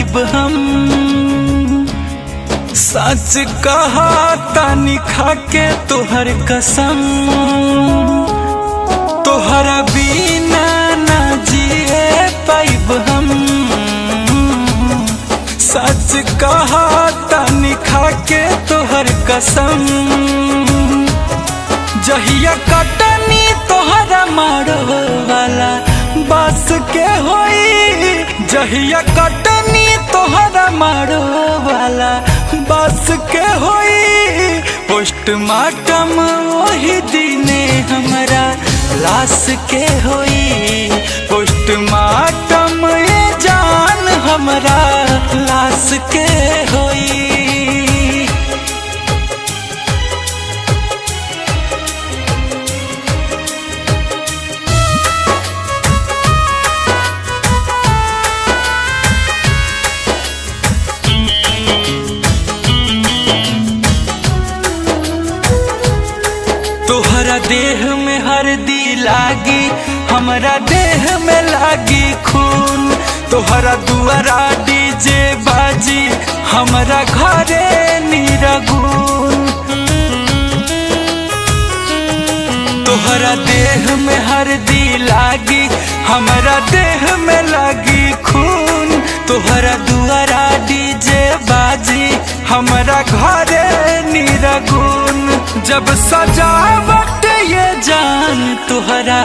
पाइब हम। सच कहा तानी खा के तोहर कसम, तोहरा बिना ना जिए पाइब हम। सच कहा तानी खा के तोहर कसम, जहिया कटनी तोहरा मारो वाला बस के होई। जहिया कटनी तोहरा मारो वाला बस के होई। पोस्टमार्टम वही दिने हमरा लाश के होई। पोस्टमार्टम ये जान हमरा लाश के होई। तोहरा देह में हरदी लागी, हमरा देह में लागी खून। तोहरा दुआरा डीजे बाजी, हमरा घरे निरगुन। तोहरा देह में हरदी लागी, हमरा देह में लागी खून। तोहरा दुआरा डीजे बाजी, हमरा घरे निरगुन। जब सजावट ये जान तोहरा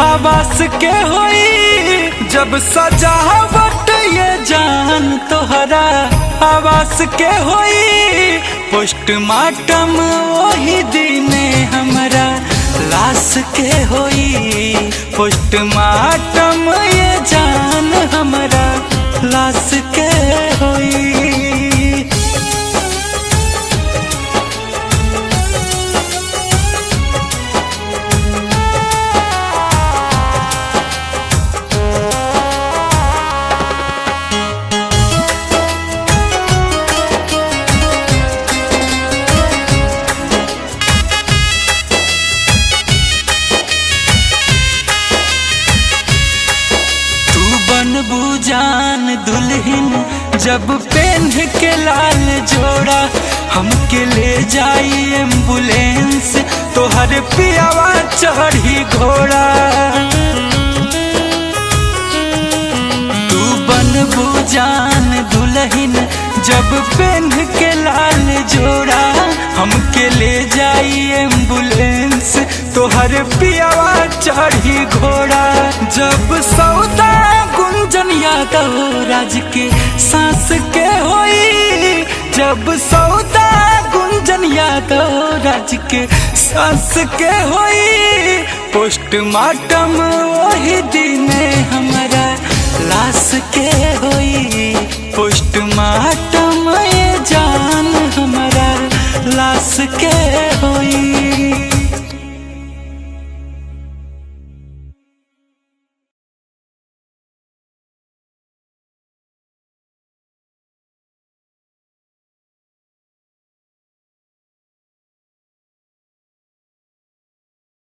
आवास के होई। जब सजावट ये जान तोहरा आवास के होई। पोस्टमार्टम वही दिने हमरा लाश के होई। पोस्टमार्टम ये जान हमरा लाश के होई। जान दुल्हन जब पहन के लाल जोड़ा, हमके ले जाई एम्बुलेंस तोहर पियावा चढ़ी घोड़ा। तू बनबू जान दुल्हन जब पहन के लाल जोड़ा, हमके ले जाई एम्बुलेंस तोहर पियावा चढ़ी घोड़ा। जब सौदा गुंजन यादव राज के सांस के होई। जब सौदा गुंजन यादव राज के सांस के होई। पोस्टमार्टम वही दिने हमरा लाश के होई। पोस्टमार्टम ये जान हमरा लाश के